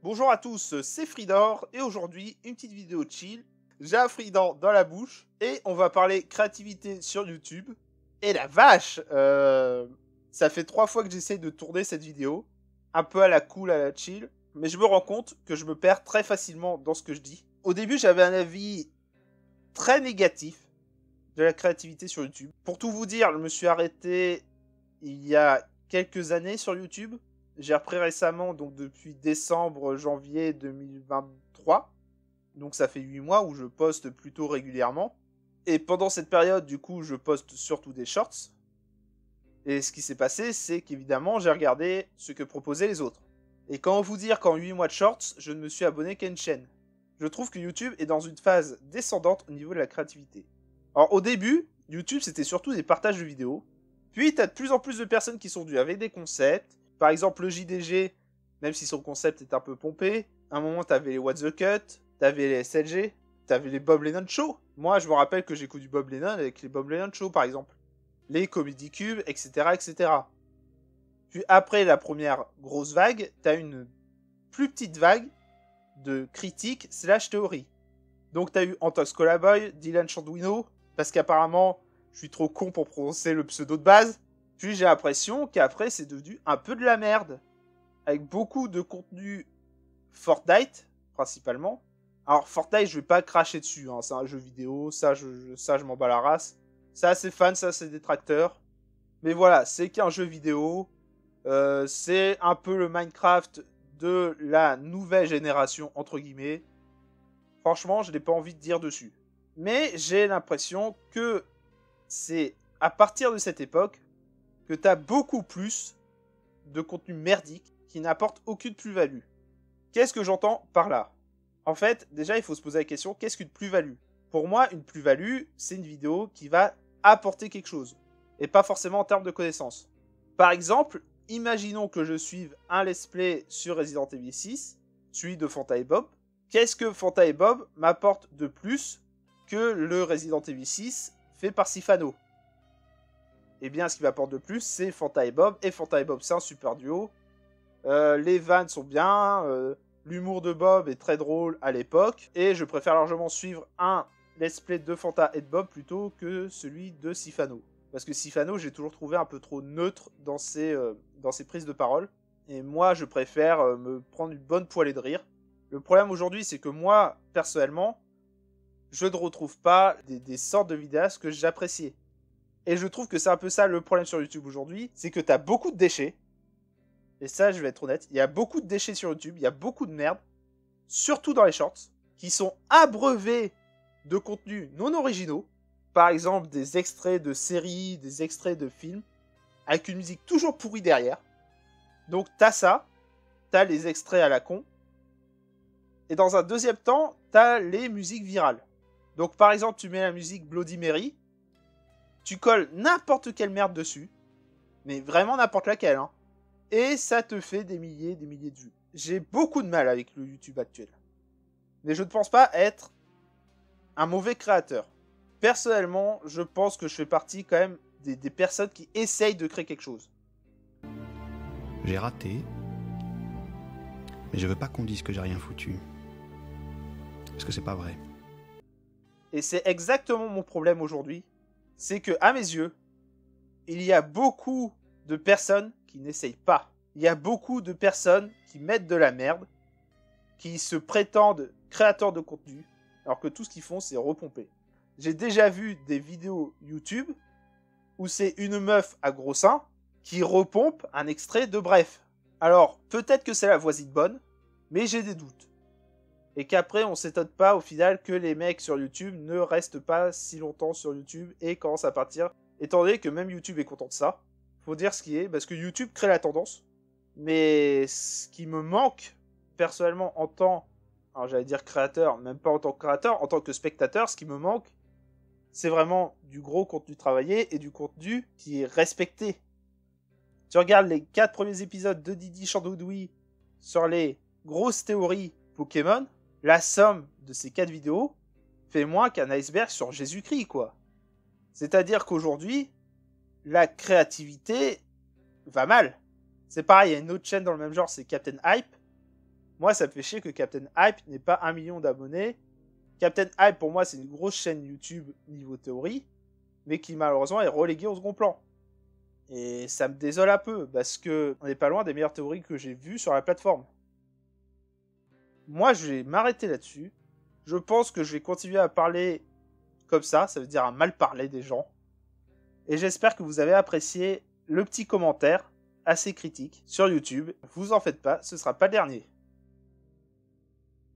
Bonjour à tous, c'est Fridor et aujourd'hui une petite vidéo chill. J'ai un Fridor dans la bouche et on va parler créativité sur YouTube. Et la vache, ça fait 3 fois que j'essaie de tourner cette vidéo, un peu à la cool, à la chill, mais je me rends compte que je me perds très facilement dans ce que je dis. Au début, j'avais un avis très négatif de la créativité sur YouTube. Pour tout vous dire, je me suis arrêté il y a quelques années sur YouTube. J'ai repris récemment, donc depuis décembre, janvier 2023. Donc ça fait 8 mois où je poste plutôt régulièrement. Et pendant cette période, du coup, je poste surtout des shorts. Et ce qui s'est passé, c'est qu'évidemment, j'ai regardé ce que proposaient les autres. Et comment vous dire qu'en 8 mois de shorts, je ne me suis abonné qu'à une chaîne. Je trouve que YouTube est dans une phase descendante au niveau de la créativité. Alors au début, YouTube c'était surtout des partages de vidéos. Puis t'as de plus en plus de personnes qui sont venues avec des concepts. Par exemple le JDG, même si son concept est un peu pompé. À un moment t'avais les What the Cut, t'avais les SLG, t'avais les Bob Lennon Show. Moi je me rappelle que j'écoute du Bob Lennon avec les Bob Lennon Show par exemple. Les Comedy Cube, etc. etc. Puis après la première grosse vague, t'as une plus petite vague de critiques slash théories. Donc t'as eu Antox Colaboy, Dylan Chanduino, parce qu'apparemment je suis trop con pour prononcer le pseudo de base. Puis j'ai l'impression qu'après c'est devenu un peu de la merde. Avec beaucoup de contenu Fortnite, principalement. Alors Fortnite je vais pas cracher dessus, hein. C'est un jeu vidéo, ça je m'en bats la race. Ça c'est fan, ça c'est détracteur. Mais voilà, c'est qu'un jeu vidéo. C'est un peu le Minecraft de la nouvelle génération, entre guillemets. Franchement, je n'ai pas envie de dire dessus. Mais j'ai l'impression que c'est à partir de cette époque que tu as beaucoup plus de contenu merdique qui n'apporte aucune plus-value. Qu'est-ce que j'entends par là? En fait, déjà, il faut se poser la question, qu'est-ce qu'une plus-value? Pour moi, une plus-value, c'est une vidéo qui va apporter quelque chose. Et pas forcément en termes de connaissances. Par exemple, imaginons que je suive un let's play sur Resident Evil 6, celui de Fanta et Bob. Qu'est-ce que Fanta et Bob m'apporte de plus que le Resident Evil 6 fait par Sifano? Eh bien, ce qui m'apporte de plus, c'est Fanta et Bob. Et Fanta et Bob, c'est un super duo. Les vannes sont bien. L'humour de Bob est très drôle à l'époque. Et je préfère largement suivre un let's play de Fanta et de Bob plutôt que celui de Sifano. Parce que Sifano, j'ai toujours trouvé un peu trop neutre dans ses prises de parole. Et moi, je préfère me prendre une bonne poêlée de rire. Le problème aujourd'hui, c'est que moi, personnellement, je ne retrouve pas des sortes de vidéastes que j'appréciais. Et je trouve que c'est un peu ça le problème sur YouTube aujourd'hui, c'est que tu as beaucoup de déchets. Et ça, je vais être honnête, il y a beaucoup de déchets sur YouTube, il y a beaucoup de merde, surtout dans les shorts, qui sont abreuvés de contenus non originaux. Par exemple, des extraits de séries, des extraits de films, avec une musique toujours pourrie derrière. Donc t'as ça, t'as les extraits à la con. Et dans un deuxième temps, t'as les musiques virales. Donc par exemple, tu mets la musique Bloody Mary, tu colles n'importe quelle merde dessus, mais vraiment n'importe laquelle, hein, et ça te fait des milliers de vues. J'ai beaucoup de mal avec le YouTube actuel. Mais je ne pense pas être un mauvais créateur. Personnellement, je pense que je fais partie quand même des personnes qui essayent de créer quelque chose. J'ai raté, mais je veux pas qu'on dise que j'ai rien foutu. Parce que c'est pas vrai. Et c'est exactement mon problème aujourd'hui. C'est que, à mes yeux, il y a beaucoup de personnes qui n'essayent pas. Il y a beaucoup de personnes qui mettent de la merde, qui se prétendent créateurs de contenu, alors que tout ce qu'ils font, c'est repomper. J'ai déjà vu des vidéos YouTube où c'est une meuf à gros seins qui repompe un extrait de Bref. Alors, peut-être que c'est la voisine bonne, mais j'ai des doutes. Et qu'après, on s'étonne pas au final que les mecs sur YouTube ne restent pas si longtemps sur YouTube et commencent à partir. Étant donné que même YouTube est content de ça, faut dire ce qui est, parce que YouTube crée la tendance. Mais ce qui me manque, personnellement, en tant, alors j'allais dire créateur, même pas en tant que créateur, en tant que spectateur, ce qui me manque, c'est vraiment du gros contenu travaillé et du contenu qui est respecté. Tu regardes les 4 premiers épisodes de Didi Chandoudoui sur les grosses théories Pokémon, la somme de ces 4 vidéos fait moins qu'un iceberg sur Jésus-Christ, quoi. C'est-à-dire qu'aujourd'hui, la créativité va mal. C'est pareil, il y a une autre chaîne dans le même genre, c'est Captain Hype. Moi, ça me fait chier que Captain Hype n'ait pas 1 million d'abonnés. Captain Hype, pour moi, c'est une grosse chaîne YouTube niveau théorie, mais qui malheureusement est reléguée au second plan. Et ça me désole un peu, parce que on n'est pas loin des meilleures théories que j'ai vues sur la plateforme. Moi, je vais m'arrêter là-dessus. Je pense que je vais continuer à parler comme ça veut dire à mal parler des gens. Et j'espère que vous avez apprécié le petit commentaire assez critique sur YouTube. Vous en faites pas, ce sera pas le dernier.